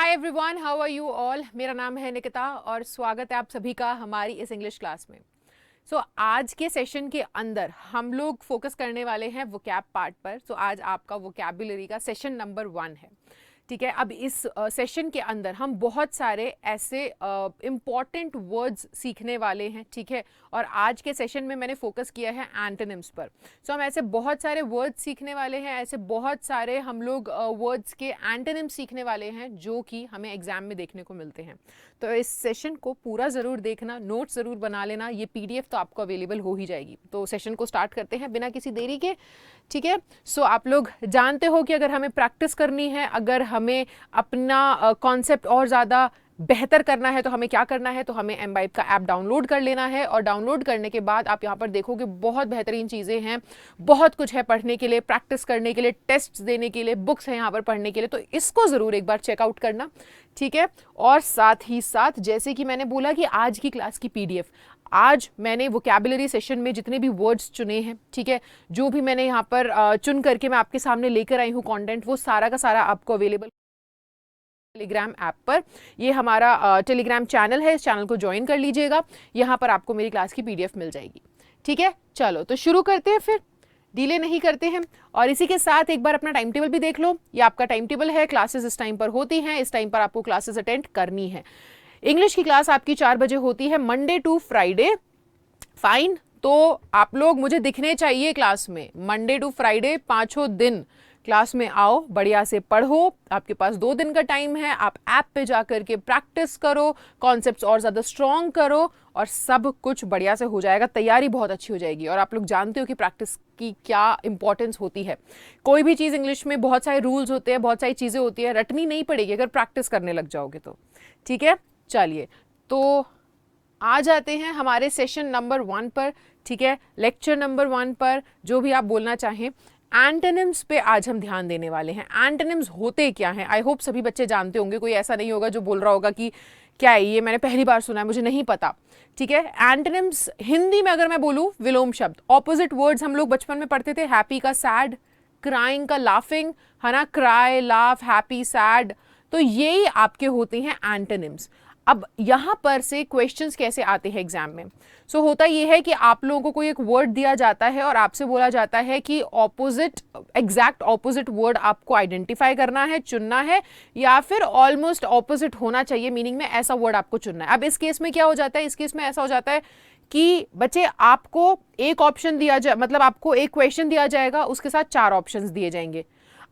Hi everyone, how are you all. मेरा नाम है निकिता और स्वागत है आप सभी का हमारी इस इंग्लिश क्लास में। आज के सेशन के अंदर हम लोग फोकस करने वाले हैं वोकैब पार्ट पर। आज आपका वोकैबुलरी का सेशन नंबर 1 है, ठीक है। अब इस सेशन के अंदर हम बहुत सारे ऐसे इम्पॉर्टेंट वर्ड्स सीखने वाले हैं, ठीक है। और आज के सेशन में मैंने फोकस किया है एंटोनिम्स पर। हम ऐसे बहुत सारे वर्ड्स सीखने वाले हैं, ऐसे बहुत सारे हम लोग वर्ड्स के एंटोनिम्स सीखने वाले हैं जो कि हमें एग्जाम में देखने को मिलते हैं। तो इस सेशन को पूरा ज़रूर देखना, नोट्स ज़रूर बना लेना। ये PDF तो आपको अवेलेबल हो ही जाएगी। तो सेशन को स्टार्ट करते हैं बिना किसी देरी के, ठीक है। आप लोग जानते हो कि अगर हमें प्रैक्टिस करनी है, अगर हमें अपना कॉन्सेप्ट और ज़्यादा बेहतर करना है तो हमें क्या करना है, तो हमें एमबाइब का ऐप डाउनलोड कर लेना है। और डाउनलोड करने के बाद आप यहाँ पर देखोगे बहुत बेहतरीन चीज़ें हैं, बहुत कुछ है पढ़ने के लिए, प्रैक्टिस करने के लिए, टेस्ट देने के लिए, बुक्स हैं यहाँ पर पढ़ने के लिए। तो इसको ज़रूर एक बार चेकआउट करना, ठीक है। और साथ ही साथ जैसे कि मैंने बोला कि आज की क्लास की PDF, आज मैंने वोकैबुलरी सेशन में जितने भी वर्ड्स चुने हैं, ठीक है, जो भी मैंने यहाँ पर चुन करके मैं आपके सामने लेकर आई हूँ कंटेंट, वो सारा का सारा आपको अवेलेबल टेलीग्राम ऐप पर। ये हमारा टेलीग्राम चैनल है, इस चैनल को ज्वाइन कर लीजिएगा। यहाँ पर आपको मेरी क्लास की PDF मिल जाएगी, ठीक है। चलो तो शुरू करते हैं, फिर डिले नहीं करते हैं। और इसी के साथ एक बार अपना टाइम टेबल भी देख लो। ये आपका टाइम टेबल है, क्लासेस इस टाइम पर होती हैं, इस टाइम पर आपको क्लासेस अटेंड करनी है। इंग्लिश की क्लास आपकी 4 बजे होती है, मंडे टू फ्राइडे। फाइन, तो आप लोग मुझे दिखने चाहिए क्लास में। मंडे टू फ्राइडे 5 दिन क्लास में आओ, बढ़िया से पढ़ो। आपके पास 2 दिन का टाइम है, आप ऐप पे जाकर के प्रैक्टिस करो, कॉन्सेप्ट्स और ज़्यादा स्ट्रॉन्ग करो और सब कुछ बढ़िया से हो जाएगा। तैयारी बहुत अच्छी हो जाएगी। और आप लोग जानते हो कि प्रैक्टिस की क्या इंपॉर्टेंस होती है। कोई भी चीज़ इंग्लिश में बहुत सारे रूल्स होते हैं, बहुत सारी चीज़ें होती है, रटनी नहीं पड़ेगी अगर प्रैक्टिस करने लग जाओगे तो, ठीक है। चलिए तो आ जाते हैं हमारे सेशन नंबर 1 पर, ठीक है, लेक्चर नंबर 1 पर, जो भी आप बोलना चाहें। एंटोनिम्स पे आज हम ध्यान देने वाले हैं। एंटोनिम्स होते क्या हैं, आई होप सभी बच्चे जानते होंगे। कोई ऐसा नहीं होगा जो बोल रहा होगा कि क्या है ये, मैंने पहली बार सुना है, मुझे नहीं पता, ठीक है। एंटोनिम्स हिंदी में अगर मैं बोलूँ, विलोम शब्द, ऑपोजिट वर्ड्स हम लोग बचपन में पढ़ते थे। हैप्पी का सैड, क्राइंग का लाफिंग, है ना, क्राई, लाफ, हैप्पी, सैड। तो यही आपके होते हैं एंटोनिम्स। अब यहाँ पर से क्वेश्चंस कैसे आते हैं एग्जाम में। होता ये है कि आप लोगों को कोई एक वर्ड दिया जाता है और आपसे बोला जाता है कि ऑपोजिट, एग्जैक्ट ऑपोजिट वर्ड आपको आइडेंटिफाई करना है, चुनना है, या फिर ऑलमोस्ट ऑपोजिट होना चाहिए मीनिंग में, ऐसा वर्ड आपको चुनना है। अब इस केस में क्या हो जाता है, इस केस में ऐसा हो जाता है कि बच्चे आपको एक ऑप्शन दिया जाए, मतलब आपको एक क्वेश्चन दिया जाएगा, उसके साथ 4 ऑप्शंस दिए जाएंगे।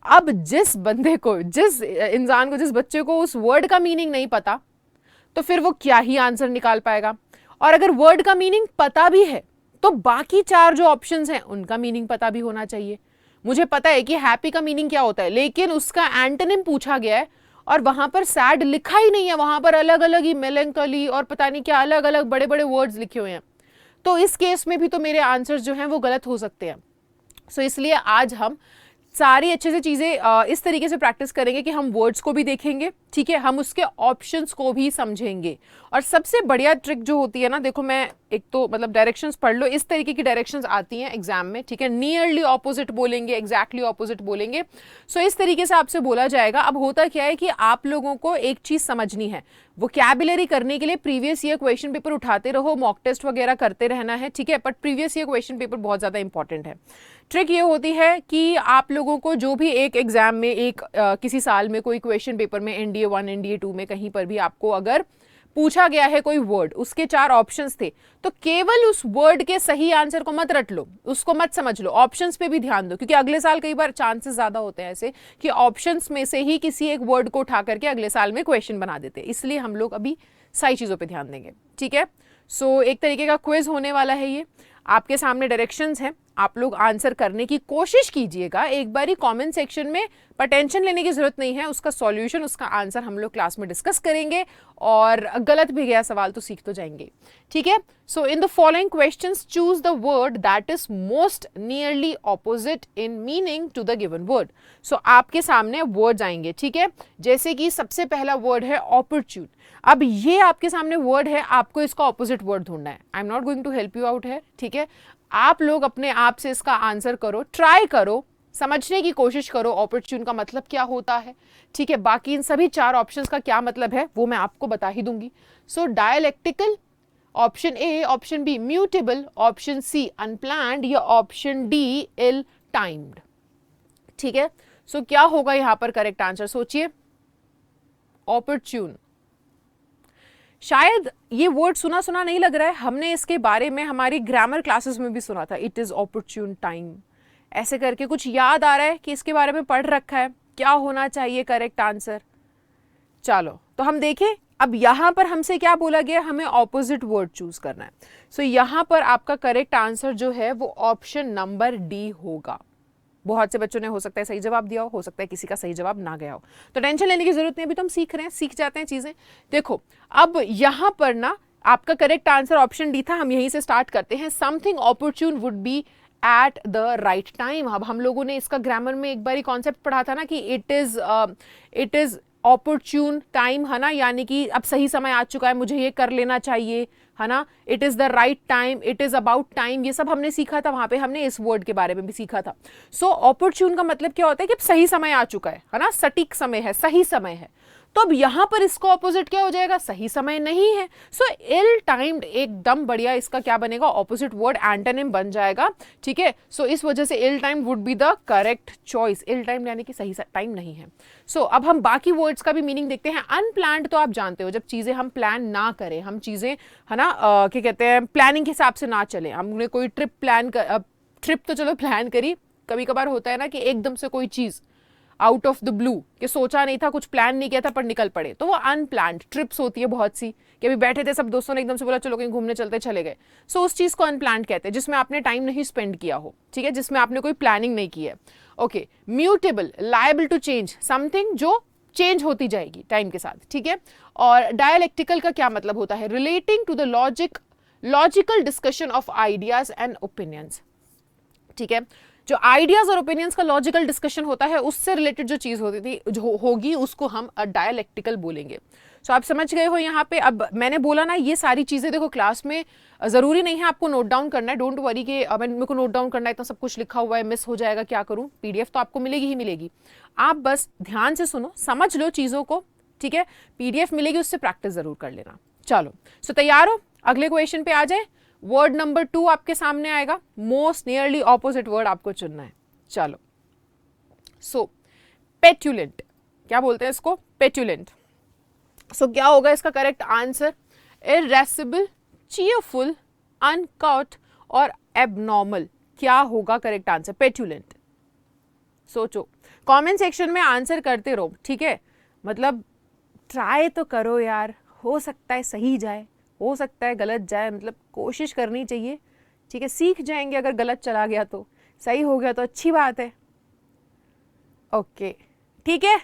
अब जिस बंदे को, जिस इंसान को, जिस बच्चे को उस वर्ड का मीनिंग नहीं पता, तो फिर वो क्या ही आंसर निकाल पाएगा। और अगर वर्ड का मीनिंग पता भी है तो बाकी 4 जो ऑप्शंस हैं उनका मीनिंग पता भी होना चाहिए। मुझे पता है कि हैप्पी का मीनिंग क्या होता है, लेकिन उसका एंटोनिम पूछा गया है और वहां पर सैड लिखा ही नहीं है, वहां पर अलग अलग ही मेलंकली और पता नहीं क्या अलग अलग बड़े बड़े वर्ड्स लिखे हुए हैं। तो इस केस में भी तो मेरे आंसर्स जो हैं वो गलत हो सकते हैं। इसलिए आज हम सारी अच्छे से चीज़ें इस तरीके से प्रैक्टिस करेंगे कि हम वर्ड्स को भी देखेंगे, ठीक है, हम उसके ऑप्शंस को भी समझेंगे। और सबसे बढ़िया ट्रिक जो होती है ना, देखो मैं एक तो मतलब डायरेक्शंस पढ़ लो, इस तरीके की डायरेक्शंस आती हैं एग्जाम में, ठीक है। नियरली ऑपोजिट बोलेंगे, एग्जैक्टली ऑपोजिट बोलेंगे। इस तरीके से आपसे बोला जाएगा। अब होता क्या है कि आप लोगों को एक चीज़ समझनी है, वोकैबुलरी करने के लिए प्रीवियस ईयर क्वेश्चन पेपर उठाते रहो, मॉक टेस्ट वगैरह करते रहना है, ठीक है। But previous year question paper बहुत ज़्यादा इंपॉर्टेंट है। ट्रिक ये होती है कि आप लोगों को जो भी एक एग्जाम में, एक किसी साल में कोई क्वेश्चन पेपर में, NDA 1, NDA 2 में कहीं पर भी आपको अगर पूछा गया है कोई वर्ड, उसके 4 ऑप्शंस थे, तो केवल उस वर्ड के सही आंसर को मत रट लो, उसको मत समझ लो, ऑप्शंस पे भी ध्यान दो। क्योंकि अगले साल कई बार चांसेस ज्यादा होते हैं ऐसे कि ऑप्शंस में से ही किसी एक वर्ड को उठा करके अगले साल में क्वेश्चन बना देते हैं। इसलिए हम लोग अभी सही चीजों पे ध्यान देंगे, ठीक है। एक तरीके का क्विज होने वाला है ये। आपके सामने डायरेक्शंस हैं, आप लोग आंसर करने की कोशिश कीजिएगा एक बारी कमेंट सेक्शन में, पर टेंशन लेने की जरूरत नहीं है। उसका सॉल्यूशन, उसका आंसर हम लोग क्लास में डिस्कस करेंगे और गलत भी गया सवाल तो सीख तो जाएंगे, ठीक है। In the following questions choose the word that is most nearly opposite in meaning to the given word. आपके सामने वर्ड्स आएंगे, ठीक है। जैसे कि सबसे पहला वर्ड है ऑपर्च्यून। अब ये आपके सामने वर्ड है, आपको इसका ऑपोजिट वर्ड ढूंढना है। I am not going to help you out है, ठीक है। आप लोग अपने आप से इसका आंसर करो, ट्राई करो, समझने की कोशिश करो ऑपरच्यून का मतलब क्या होता है, ठीक है। बाकी इन सभी 4 ऑप्शंस का क्या मतलब है वो मैं आपको बता ही दूंगी। So dialectical, option A, option B mutable, option C unplanned या ऑप्शन डी इल टाइम्ड, ठीक है। सो क्या होगा यहां पर करेक्ट आंसर, सोचिए। ऑपरच्यून, शायद ये वर्ड सुना सुना नहीं लग रहा है, हमने इसके बारे में हमारी ग्रामर क्लासेस में भी सुना था, इट इज ऑपरच्यून टाइम, ऐसे करके कुछ याद आ रहा है कि इसके बारे में पढ़ रखा है। क्या होना चाहिए करेक्ट आंसर? चलो तो हम देखें, अब यहां पर हमसे क्या बोला गया, हमें ऑपोजिट वर्ड चूज करना है। सो यहां पर आपका करेक्ट आंसर जो है वो ऑप्शन नंबर डी होगा। बहुत से बच्चों ने हो सकता है सही जवाब दिया हो सकता है किसी का सही जवाब ना गया हो, तो टेंशन लेने की जरूरत नहीं, अभी तो हम सीख रहे हैं, सीख जाते हैं चीजें। देखो अब यहां पर ना आपका करेक्ट आंसर ऑप्शन डी था, हम यहीं से स्टार्ट करते हैं। Something opportune would be at the right time. अब हम लोगों ने इसका ग्रामर में एक बार कॉन्सेप्ट पढ़ा था ना कि इट इज ऑपरच्यून टाइम, है ना, यानी कि अब सही समय आ चुका है, मुझे ये कर लेना चाहिए, है ना। It is the right time, it is about time, ये सब हमने सीखा था वहां पे, हमने इस वर्ड के बारे में भी सीखा था। सो ऑपरच्यून का मतलब क्या होता है कि अब सही समय आ चुका है ना, सटीक समय है, सही समय है। तो अब यहां पर इसको ऑपोजिट क्या हो जाएगा, सही समय नहीं है। सो इल टाइम्ड एकदम बढ़िया, इसका क्या बनेगा, ऑपोजिट वर्ड, एंटोनिम बन जाएगा, ठीक है। सो इस वजह से ill time would be the correct choice. Ill time यानी कि सही टाइम नहीं है। सो अब हम बाकी वर्ड्स का भी मीनिंग देखते हैं। अनप्लान्ड तो आप जानते हो, जब चीजें हम प्लान ना करें, हम चीजें, है ना, क्या कहते हैं, प्लानिंग के हिसाब से ना चले। हमने कोई ट्रिप प्लान कर, ट्रिप तो चलो प्लान करी, कभी कभार होता है ना कि एकदम से कोई चीज आउट ऑफ द ब्लू, कि सोचा नहीं था, कुछ प्लान नहीं किया था पर निकल पड़े, तो वो अनप्लान्ड ट्रिप्स होती है बहुत सी, कि अभी बैठे थे सब दोस्तों ने एकदम से बोला चलो कहीं घूमने चलते, चले गए। सो उस चीज को अनप्लान्ड कहते हैं, जिसमें आपने टाइम नहीं स्पेंड किया हो, ठीक है, जिसमें आपने कोई प्लानिंग नहीं की है। Okay, mutable, liable to change, something जो चेंज होती जाएगी टाइम के साथ, ठीक है। और डायलेक्टिकल का क्या मतलब होता है, relating to the logical discussion of ideas and opinions, ठीक है। जो आइडियाज और ओपिनियंस का लॉजिकल डिस्कशन होता है, उससे रिलेटेड जो चीज होती थी, जो होगी, उसको हम डायलेक्टिकल बोलेंगे। सो आप समझ गए हो यहाँ पे। अब मैंने बोला ना, ये सारी चीजें देखो क्लास में जरूरी नहीं है आपको नोट डाउन करना है, डोंट वरी कि मेरे को नोट डाउन करना है, इतना सब कुछ लिखा हुआ है, मिस हो जाएगा, क्या करूं। पीडीएफ तो आपको मिलेगी ही मिलेगी, आप बस ध्यान से सुनो, समझ लो चीजों को, ठीक है। पीडीएफ मिलेगी, उससे प्रैक्टिस जरूर कर लेना। चलो सो तैयार हो, अगले क्वेश्चन पे आ जाए। वर्ड नंबर 2 आपके सामने आएगा, मोस्ट नियरली ऑपोजिट वर्ड आपको चुनना है। चलो, सो पेट्यूलेंट, क्या बोलते हैं इसको, पेट्यूलेंट। सो क्या होगा इसका करेक्ट आंसर, इरेसिबल, चीयरफुल, अनकॉट और एबनॉर्मल, क्या होगा करेक्ट आंसर, पेट्यूलेंट। सोचो, कमेंट सेक्शन में आंसर करते रहो, ठीक है, मतलब ट्राई तो करो यार, हो सकता है सही जाए, हो सकता है गलत जाए, मतलब कोशिश करनी चाहिए, ठीक है। सीख जाएंगे, अगर गलत चला गया तो, सही हो गया तो अच्छी बात है। ओके, ठीक है,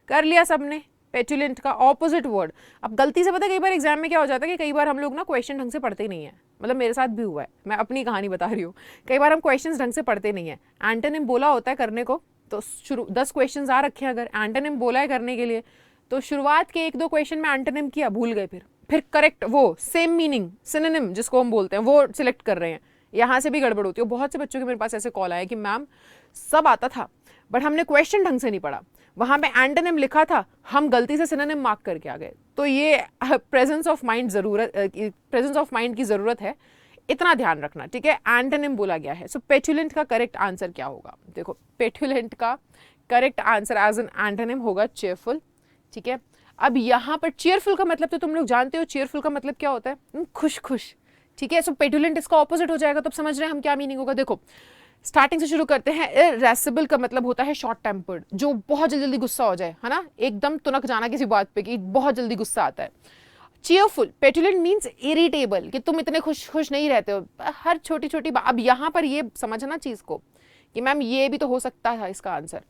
कर लिया सबने पेट्यूलेंट का ऑपोजिट वर्ड। अब गलती से पता है कई बार एग्जाम में क्या हो जाता है कि कई बार हम लोग ना क्वेश्चन ढंग से पढ़ते नहीं है, मतलब मेरे साथ भी हुआ है, मैं अपनी कहानी बता रही हूँ। कई बार हम क्वेश्चंस ढंग से पढ़ते नहीं है, एंटोनिम बोला होता है करने को, तो शुरू 10 क्वेश्चंस आ रखे हैं, अगर एंटोनिम बोला है करने के लिए, तो शुरुआत के 1-2 क्वेश्चन में एंटोनिम किया, भूल गए, फिर करेक्ट वो सेम मीनिंग सिनोनिम जिसको हम बोलते हैं वो सिलेक्ट कर रहे हैं, यहाँ से भी गड़बड़ होती है। बहुत से बच्चों के मेरे पास ऐसे कॉल आए कि मैम सब आता था बट हमने क्वेश्चन ढंग से नहीं पढ़ा, वहां पे एंटोनिम लिखा था, हम गलती से सिनोनिम मार्क करके आ गए। तो ये प्रेजेंस ऑफ माइंड की जरूरत है, इतना ध्यान रखना, ठीक है। एंटोनिम बोला गया है। सो पेट्यूलेंट का करेक्ट आंसर क्या होगा, देखो पेट्यूलेंट का correct answer as an antonym होगा चीयरफुल, ठीक है। अब यहाँ पर चीयरफुल का मतलब तो तुम लोग जानते हो, चीयरफुल का मतलब क्या होता है, खुश खुश, ठीक है। सो पेट्यूलेंट इसका ऑपोजिट हो जाएगा, तो अब समझ रहे हैं हम क्या मीनिंग होगा। देखो स्टार्टिंग से शुरू करते हैं। इरेसिबल का मतलब होता है शॉर्ट टेम्पर्ड, जो बहुत जल्दी गुस्सा हो जाए, है ना, एकदम तुनक जाना किसी बात पे कि बहुत जल्दी गुस्सा आता है। चीयरफुल, पेट्यूलेंट मीन्स इरिटेबल, कि तुम इतने खुश नहीं रहते हो हर छोटी छोटी बात। अब यहाँ पर ये समझना चीज को कि मैम ये भी तो हो सकता है इसका आंसर,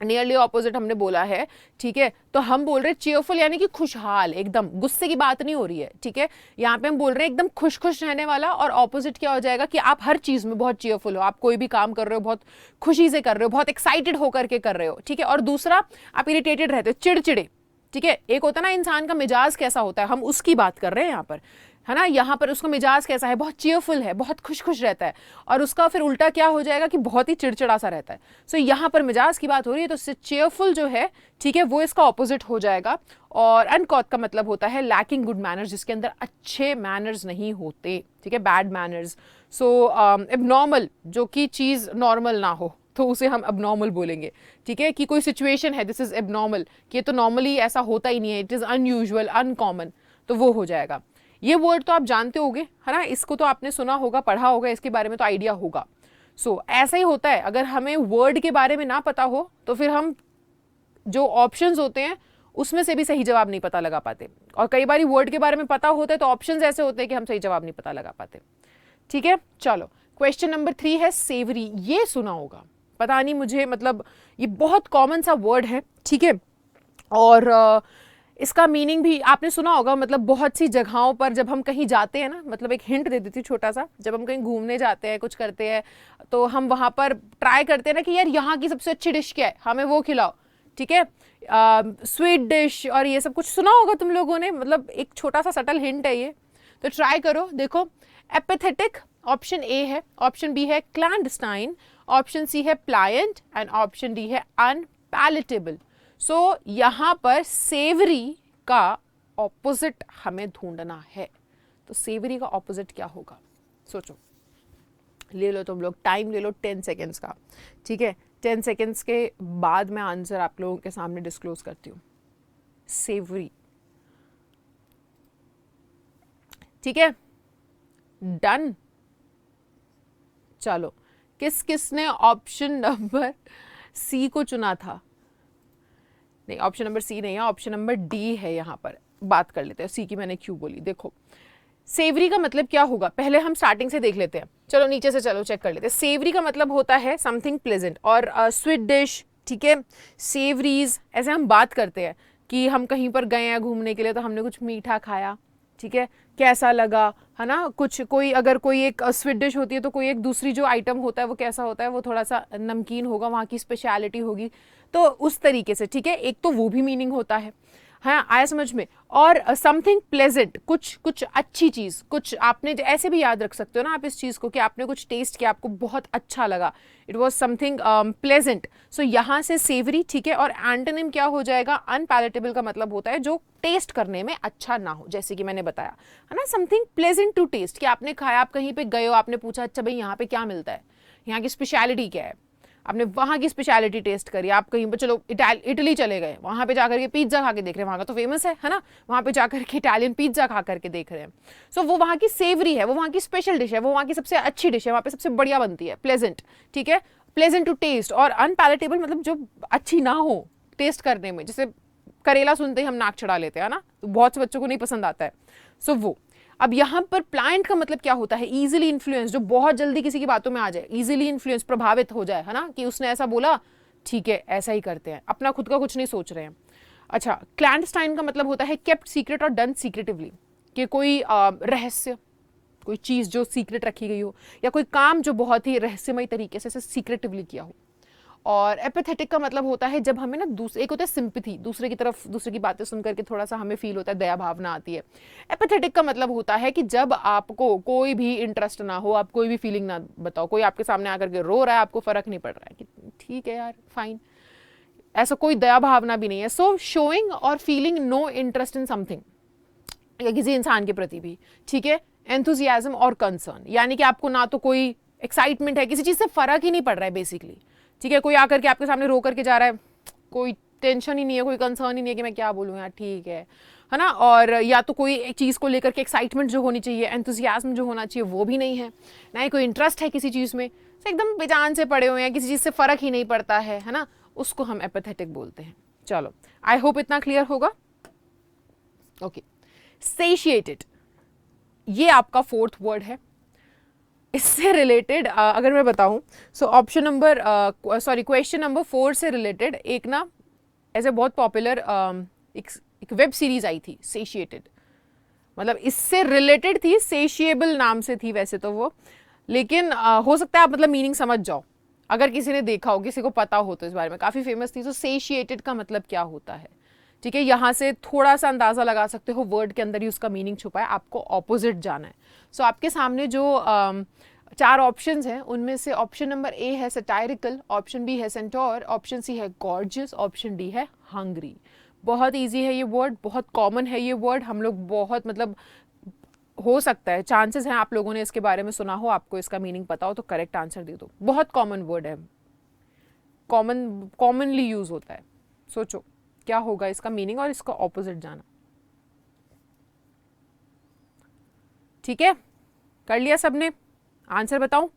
नियरली ऑपोजिट हमने बोला है, ठीक है। तो हम बोल रहे हैं चीयरफुल यानी कि खुशहाल, एकदम गुस्से की बात नहीं हो रही है, ठीक है। यहाँ पे हम बोल रहे हैं एकदम खुश खुश रहने वाला, और ऑपोजिट क्या हो जाएगा कि आप हर चीज में बहुत चीयरफुल हो, आप कोई भी काम कर रहे हो बहुत खुशी से कर रहे हो, बहुत एक्साइटेड होकर के कर रहे हो, ठीक है। और दूसरा आप इरिटेटेड रहते हो, चिड़चिड़े, ठीक है। एक होता है ना इंसान का मिजाज कैसा होता है, हम उसकी बात कर रहे हैं यहाँ पर। है ना, यहाँ पर उसका मिजाज कैसा है, बहुत चीयरफुल है, बहुत खुश खुश रहता है, और उसका फिर उल्टा क्या हो जाएगा कि बहुत ही चिड़चिड़ा सा रहता है। सो यहाँ पर मिजाज की बात हो रही है, तो चीयरफुल जो है, ठीक है, वो इसका ऑपोजिट हो जाएगा। और अनकॉथ का मतलब होता है लैकिंग गुड मैनर्स, जिसके अंदर अच्छे मैनर्स नहीं होते, ठीक है, बैड मैनर्स। सो एबनॉर्मल, जो कि चीज़ नॉर्मल ना हो, तो उसे हम अबनॉर्मल बोलेंगे, ठीक है, कि कोई सिचुएशन है, दिस इज एबनॉर्मल, कि ये तो नॉर्मली ऐसा होता ही नहीं है, इट इज़ अनयूजुअल, अनकॉमन, तो वो हो जाएगा। ये वर्ड तो आप जानते होंगे, है ना, इसको तो आपने सुना होगा, पढ़ा होगा, इसके बारे में तो आइडिया होगा। सो ऐसा ही होता है, अगर हमें वर्ड के बारे में ना पता हो तो फिर हम जो ऑप्शंस होते हैं उसमें से भी सही जवाब नहीं पता लगा पाते, और कई बार वर्ड के बारे में पता होता है तो ऑप्शंस ऐसे होते हैं कि हम सही जवाब नहीं पता लगा पाते, ठीक है। चलो, क्वेश्चन नंबर 3 है सेवरी। ये सुना होगा, पता नहीं मुझे, मतलब ये बहुत कॉमन सा वर्ड है, ठीक है, और इसका मीनिंग भी आपने सुना होगा। मतलब बहुत सी जगहों पर जब हम कहीं जाते हैं ना, मतलब एक हिंट दे देती हूँ छोटा सा, जब हम कहीं घूमने जाते हैं, कुछ करते हैं, तो हम वहाँ पर ट्राई करते हैं ना कि यार यहाँ की सबसे अच्छी डिश क्या है, हमें वो खिलाओ, ठीक है, स्वीट डिश और ये सब कुछ सुना होगा तुम लोगों ने। मतलब एक छोटा सा सटल हिंट है ये, तो ट्राई करो। देखो, एपिथेटिक ऑप्शन ए है, ऑप्शन बी है क्लैंडस्टाइन, ऑप्शन सी है प्लायंट, एंड ऑप्शन डी है अनपैलेटेबल। सो यहाँ पर सेवरी का ऑपोजिट हमें ढूंढना है, तो सेवरी का ऑपोजिट क्या होगा, सोचो, ले लो तुम लोग, टाइम ले लो 10 सेकेंड्स का, ठीक है। 10 सेकेंड्स के बाद मैं आंसर आप लोगों के सामने डिस्क्लोज करती हूँ। सेवरी, ठीक है, डन। चलो, किस किसने ऑप्शन नंबर सी को चुना था? नहीं, ऑप्शन नंबर सी नहीं है, ऑप्शन नंबर डी है। यहाँ पर बात कर लेते हैं सी की, मैंने क्यों बोली। देखो, सेवरी का मतलब क्या होगा, पहले हम स्टार्टिंग से देख लेते हैं, चलो नीचे से चलो चेक कर लेते हैं। सेवरी का मतलब होता है समथिंग प्लेजेंट, और स्वीट डिश, ठीक है, सेवरीज, ऐसे हम बात करते हैं कि हम कहीं पर गए हैं घूमने के लिए, तो हमने कुछ मीठा खाया, ठीक है, कैसा लगा, है ना, कुछ कोई अगर कोई एक स्वीट डिश होती है तो कोई एक दूसरी जो आइटम होता है वो कैसा होता है, वो थोड़ा सा नमकीन होगा, वहाँ की स्पेशलिटी होगी, तो उस तरीके से, ठीक है, एक तो वो भी मीनिंग होता है, हाँ, आया समझ में। और समथिंग प्लेजेंट, कुछ अच्छी चीज़, कुछ आपने ऐसे भी याद रख सकते हो ना आप इस चीज़ को कि आपने कुछ टेस्ट किया, आपको बहुत अच्छा लगा, इट वॉज समथिंग प्लेजेंट। सो यहाँ से सेवरी, ठीक है, और एंटोनिम क्या हो जाएगा, अनपैलेटेबल का मतलब होता है जो टेस्ट करने में अच्छा ना हो, जैसे कि मैंने बताया, है ना, समथिंग प्लेजेंट टू टेस्ट, कि आपने खाया, आप कहीं पे गए हो, आपने पूछा अच्छा भाई यहाँ पे क्या मिलता है, यहाँ की स्पेशलिटी क्या है, आपने वहाँ की स्पेशलिटी टेस्ट करी, आप कहीं पर चलो इटली चले गए, वहाँ पे जाकर के पिज्ज़ा खा के देख रहे हैं, वहाँ का तो फेमस है ना, वहाँ पे जाकर के इटालियन पिज्ज़ा खा करके देख रहे हैं। सो वो वहाँ की सेवरी है, वो वहाँ की स्पेशल डिश है, वो वहाँ की सबसे अच्छी डिश है, वहाँ पे सबसे बढ़िया बनती है, प्लेजेंट, ठीक है, प्लेजेंट टू टेस्ट। और अनपैलेटेबल मतलब जो अच्छी ना हो टेस्ट करने में, जैसे करेला सुनते ही हम नाक चढ़ा लेते हैं ना, तो बहुत से बच्चों को नहीं पसंद आता है। सो वो, अब यहाँ पर प्लायंट का मतलब क्या होता है, इजीली इन्फ्लुएंस, जो बहुत जल्दी किसी की बातों में आ जाए, इजीली इन्फ्लुएंस, प्रभावित हो जाए, है ना, कि उसने ऐसा बोला, ठीक है ऐसा ही करते हैं, अपना खुद का कुछ नहीं सोच रहे हैं। अच्छा, क्लैंडस्टाइन का मतलब होता है केप्ट सीक्रेट और डन सीक्रेटिवली, कि कोई रहस्य, कोई चीज़ जो सीक्रेट रखी गई हो, या कोई काम जो बहुत ही रहस्यमय तरीके से सीक्रेटिवली किया हो। और एपिथेटिक का मतलब होता है जब हमें ना एक होता है सिंपैथी, दूसरे की तरफ, दूसरे की बातें सुन करके थोड़ा सा हमें फील होता है, दया भावना आती है। एपिथेटिक का मतलब होता है कि जब आपको कोई भी इंटरेस्ट ना हो, आप कोई भी फीलिंग ना बताओ, कोई आपके सामने आकर के रो रहा है, आपको फर्क नहीं पड़ रहा है कि ठीक है यार फाइन, ऐसा कोई दया भावना भी नहीं है। So showing or feeling no interest in something, या किसी इंसान के प्रति भी, ठीक है, एंथुजियाज्म और कंसर्न, यानी कि आपको ना तो कोई एक्साइटमेंट है, किसी चीज़ से फर्क ही नहीं पड़ रहा है बेसिकली, ठीक है, कोई आकर के आपके सामने रो करके जा रहा है, कोई टेंशन ही नहीं है, कोई कंसर्न ही नहीं है कि मैं क्या बोलूँ यार, ठीक है ना, और या तो कोई एक चीज़ को लेकर के एक्साइटमेंट जो होनी चाहिए, एंथुजियाज्म जो होना चाहिए वो भी नहीं है, ना ही कोई इंटरेस्ट है किसी चीज़ में, तो एकदम बेजान से पड़े हुए हैं, किसी चीज़ से फ़र्क ही नहीं पड़ता है ना, उसको हम एपिथेटिक बोलते हैं। चलो, आई होप इतना क्लियर होगा। ओके, सेशिएटेड, ये आपका फोर्थ वर्ड है। इससे रिलेटेड अगर मैं बताऊं, so option number question number 4 से रिलेटेड एक ना ऐसे बहुत पॉपुलर एक वेब सीरीज आई थी, सेशिएटेड, मतलब इससे रिलेटेड थी, सेशिएबल नाम से थी वैसे तो वो, लेकिन हो सकता है आप मतलब मीनिंग समझ जाओ अगर किसी ने देखा हो, किसी को पता हो तो इस बारे में, काफ़ी फेमस थी। तो सेशिएटेड का मतलब क्या होता है, ठीक है, यहाँ से थोड़ा सा अंदाजा लगा सकते हो वर्ड के अंदर ही उसका मीनिंग छुपा है, आपको ऑपोजिट जाना है। सो आपके सामने जो 4 ऑप्शंस हैं उनमें से ऑप्शन नंबर ए है सटायरिकल, ऑप्शन बी है सेंटोर, ऑप्शन सी है गॉर्जियस, ऑप्शन डी है हंग्री। बहुत इजी है ये वर्ड, बहुत कॉमन है ये वर्ड, हम लोग बहुत मतलब हो सकता है चांसेस हैं आप लोगों ने इसके बारे में सुना हो, आपको इसका मीनिंग पता हो तो करेक्ट आंसर दे दो। बहुत कॉमन वर्ड है, कॉमनली यूज होता है। सोचो क्या होगा इसका मीनिंग और इसका ऑपोजिट जाना। ठीक है, कर लिया सबने, आंसर बताऊं?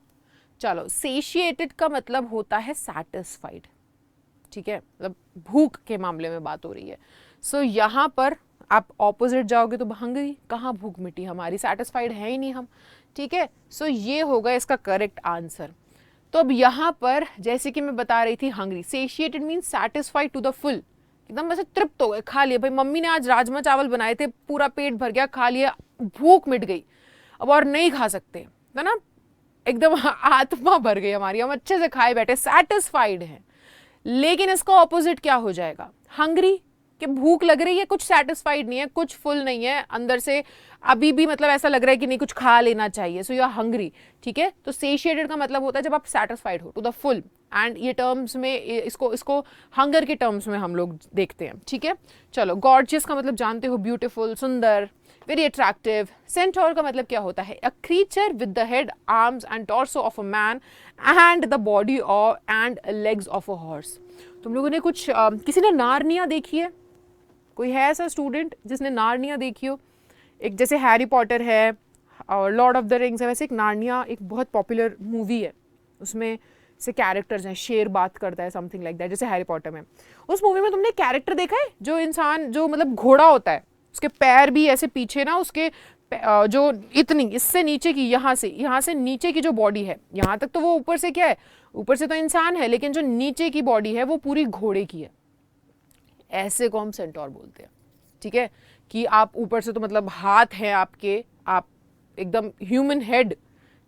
चलो, सेशिएटेड का मतलब होता है सैटिस्फाइड। ठीक है, मतलब भूख के मामले में बात हो रही है। सो यहाँ पर आप ऑपोजिट जाओगे तो हंग्री, कहाँ भूख मिटी हमारी, सेटिस्फाइड है ही नहीं हम। ठीक है, सो ये होगा इसका करेक्ट आंसर। तो अब यहाँ पर जैसे कि मैं बता रही थी, hungry, satiated means satisfied to the full, एकदम वैसे तृप्त हो गए, खा लिए भाई, मम्मी ने आज राजमा चावल बनाए थे, पूरा पेट भर गया, खा लिया, भूख मिट गई, अब और नहीं खा सकते, है ना, एकदम आत्मा भर गई हमारी, हम अच्छे से खाए बैठे, सेटिस्फाइड है। लेकिन इसका ऑपोजिट क्या हो जाएगा, हंग्री, कि भूख लग रही है, कुछ सेटिस्फाइड नहीं है, कुछ फुल नहीं है, अंदर से अभी भी मतलब ऐसा लग रहा है कि नहीं कुछ खा लेना चाहिए, सो यू आर हंग्री। ठीक है, तो सेशिएटेड का मतलब होता है जब आप सेटिस्फाइड हो टू द फुल, एंड ये टर्म्स में इसको हंगर के टर्म्स में हम लोग देखते हैं। ठीक है, चलो, गॉर्जियस का मतलब जानते हो, ब्यूटीफुल, सुंदर, वेरी अट्रैक्टिव। सेंटोर का मतलब क्या होता है, अ creature with the head, arms and torso of a man and the body of and legs of a horse. तुम लोगों ने कुछ किसी ने नार्निया देखी है? कोई है ऐसा स्टूडेंट जिसने नार्निया देखी हो? एक जैसे हैरी पॉटर है और लॉर्ड ऑफ द रिंग्स है, वैसे एक नार्निया एक बहुत पॉपुलर मूवी है, उसमें से कैरेक्टर्स हैं, शेर बात करता है, समथिंग लाइक दैट, जैसे हैरी पॉटर में। उस मूवी में तुमने कैरेक्टर देखा है जो इंसान जो मतलब घोड़ा होता है, उसके पैर भी ऐसे पीछे ना, उसके जो इतनी इससे नीचे की, यहाँ से नीचे की जो बॉडी है, यहाँ तक तो वो ऊपर से क्या है, ऊपर से तो इंसान है, लेकिन जो नीचे की बॉडी है वो पूरी घोड़े की है, ऐसे को हम सेंटोर बोलते हैं। ठीक है, कि आप ऊपर से तो मतलब हाथ हैं आपके, आप एकदम ह्यूमन हेड,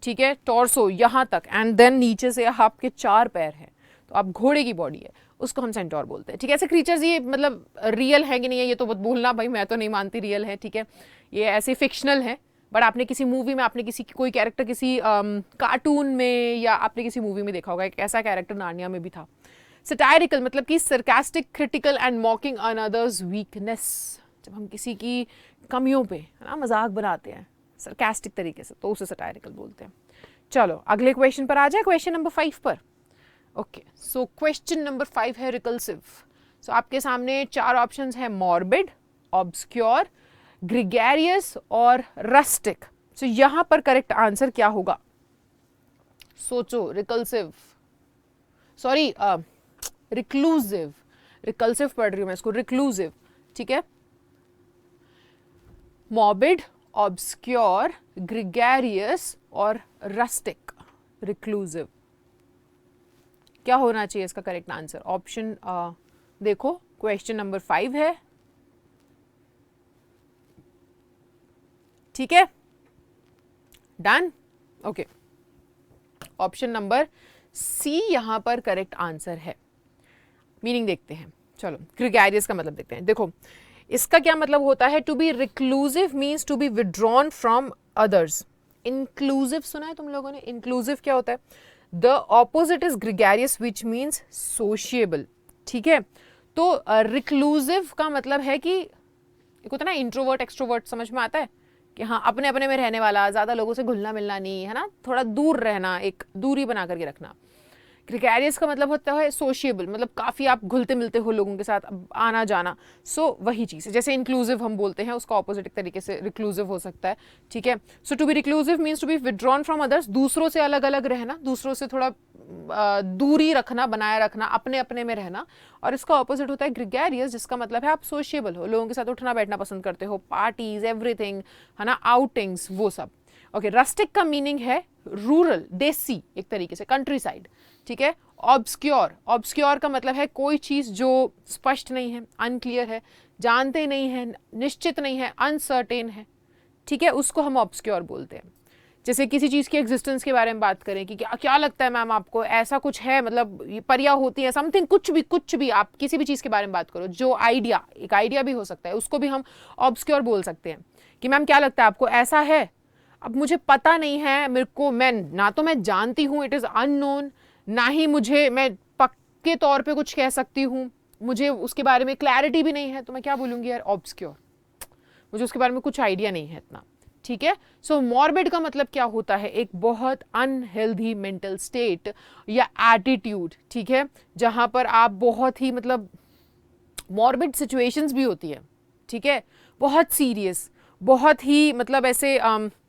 ठीक है, टॉर्सो यहाँ तक, एंड देन नीचे से आपके 4 पैर हैं, तो आप घोड़े की बॉडी है, उसको हम सेंटोर बोलते हैं। ठीक है, ऐसे क्रीचर्स ये मतलब रियल है कि नहीं है ये तो मत बोलना भाई, मैं तो नहीं मानती रियल है। ठीक है, ये ऐसे फिक्शनल है, बट आपने किसी मूवी में, आपने किसी कोई कैरेक्टर किसी कार्टून में या आपने किसी मूवी में देखा होगा, एक ऐसा कैरेक्टर नार्निया में भी था। सटायरिकल मतलब कि sarcastic, critical and मॉकिंग another's weakness, जब हम किसी की कमियों पे है ना मजाक बनाते हैं सरकास्टिक तरीके से, तो उसे सटायरिकल बोलते हैं। चलो अगले क्वेश्चन पर आ जाए, क्वेश्चन नंबर 5 पर। ओके, सो क्वेश्चन नंबर 5 है रिकल्सिव। सो आपके सामने 4 ऑप्शंस हैं, मॉर्बिड, ऑब्सक्योर, ग्रिगेरियस और रस्टिक। सो यहाँ पर करेक्ट आंसर क्या होगा, सोचो। रिकल्सिव, सॉरी रिक्लूसिव, रिकल्सिव पढ़ रही हूँ मैं इसको, रिक्लूसिव। ठीक है, मॉर्बिड, ऑब्सक्योर, ग्रिगेरियस और रस्टिक, रिक्लूसिव। क्या होना चाहिए इसका करेक्ट आंसर? ऑप्शन देखो, क्वेश्चन नंबर 5 है। ठीक है, done. Okay, option number C यहां पर करेक्ट आंसर है। मीनिंग देखते हैं, चलो ग्रिगेरियस का मतलब देखते हैं। देखो इसका क्या मतलब होता है, to be reclusive means to be withdrawn from others. Inclusive सुना है तुम लोगों ने? इंक्लूसिव क्या होता है? The opposite is gregarious which means sociable. ठीक है, तो रिक्लूसिव का मतलब है कि एक होता है ना इंट्रोवर्ट एक्सट्रोवर्ट, समझ में आता है कि हाँ अपने अपने में रहने वाला, ज्यादा लोगों से घुलना मिलना नहीं, है ना, थोड़ा दूर रहना, एक दूरी बना करके रखना। ग्रिगेरियस का मतलब होता है सोशिएबल, मतलब काफ़ी आप घुलते मिलते हो लोगों के साथ, आना जाना। सो वही चीज़ है, जैसे इंक्लूसिव हम बोलते हैं, उसका ऑपोजिट एक तरीके से रिक्लूसिव हो सकता है। ठीक है, so to be reclusive means to be withdrawn from others, दूसरों से अलग अलग रहना, दूसरों से थोड़ा दूरी रखना, बनाए रखना, अपने अपने में रहना। और इसका ऑपोजिट होता है ग्रिगेरियस, जिसका मतलब है आप सोशिएबल हो, लोगों के साथ उठना बैठना पसंद करते हो, पार्टीज, एवरीथिंग, है ना, आउटिंग्स, वो सब। ओके, रस्टिक का मीनिंग है रूरल, देसी, एक तरीके से कंट्री साइड। ठीक है, ऑब्सक्योर, ऑब्सक्योर का मतलब है कोई चीज़ जो स्पष्ट नहीं है, अनक्लियर है, जानते नहीं है, निश्चित नहीं है, अनसर्टेन है। ठीक है, उसको हम ऑब्सक्योर बोलते हैं। जैसे किसी चीज़ की एग्जिस्टेंस के बारे में बात करें कि क्या क्या लगता है मैम आपको, ऐसा कुछ है, मतलब परियां होती है, समथिंग, कुछ भी आप किसी भी चीज़ के बारे में बात करो, जो आइडिया, एक आइडिया भी हो सकता है, उसको भी हम ऑब्सक्योर बोल सकते हैं कि मैम क्या लगता है आपको, ऐसा है, अब मुझे पता नहीं है, मेरे को, मैं ना तो मैं जानती हूँ, इट इज़ अननोन, ना ही मुझे मैं पक्के तौर पे कुछ कह सकती हूँ, मुझे उसके बारे में क्लैरिटी भी नहीं है, तो मैं क्या बोलूँगी यार, ऑब्सक्योर, मुझे उसके बारे में कुछ आइडिया नहीं है इतना, ठीक है। सो मॉर्बिड का मतलब क्या होता है, एक बहुत अनहेल्दी मेंटल स्टेट या एटीट्यूड, ठीक है, जहां पर आप बहुत ही, मतलब मॉर्बिड सिचुएशंस भी होती है, ठीक है, बहुत सीरियस, बहुत ही, मतलब ऐसे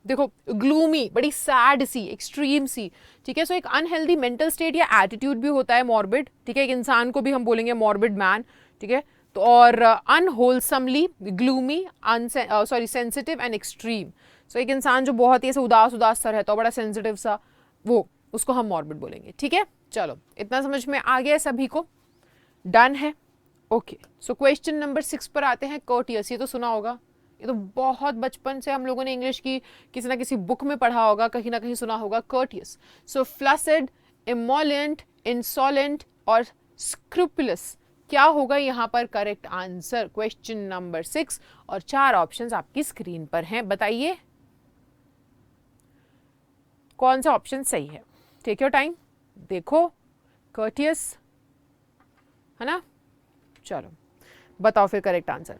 देखो ग्लूमी, बड़ी सैड सी, एक्सट्रीम सी, ठीक है। सो एक अनहेल्दी मेंटल स्टेट या एटीट्यूड भी होता है मॉर्बिड, ठीक है, एक इंसान को भी हम बोलेंगे मॉर्बिड मैन, ठीक है। तो और unwholesomely gloomy, sorry sensitive and extreme, so एक इंसान जो बहुत ही ऐसे उदास उदास सा रहता है, बड़ा सेंसिटिव सा, वो, उसको हम मॉर्बिड बोलेंगे, ठीक है। चलो इतना समझ में आ गया सभी को, डन है, ओके। सो क्वेश्चन नंबर 6 पर आते हैं, कर्टियस, ये तो सुना होगा, ये तो बहुत बचपन से हम लोगों ने इंग्लिश की किसी ना किसी बुक में पढ़ा होगा, कहीं ना कहीं सुना होगा, कर्टियस। सो फ्लैसिड, इमोलेंट, इंसोलेंट और स्क्रूपुलस, क्या होगा यहाँ पर करेक्ट आंसर, क्वेश्चन नंबर 6, और 4 ऑप्शंस आपकी स्क्रीन पर हैं, बताइए कौन सा ऑप्शन सही है। टेक योर टाइम, देखो, कर्टियस है ना, चलो बताओ फिर करेक्ट आंसर।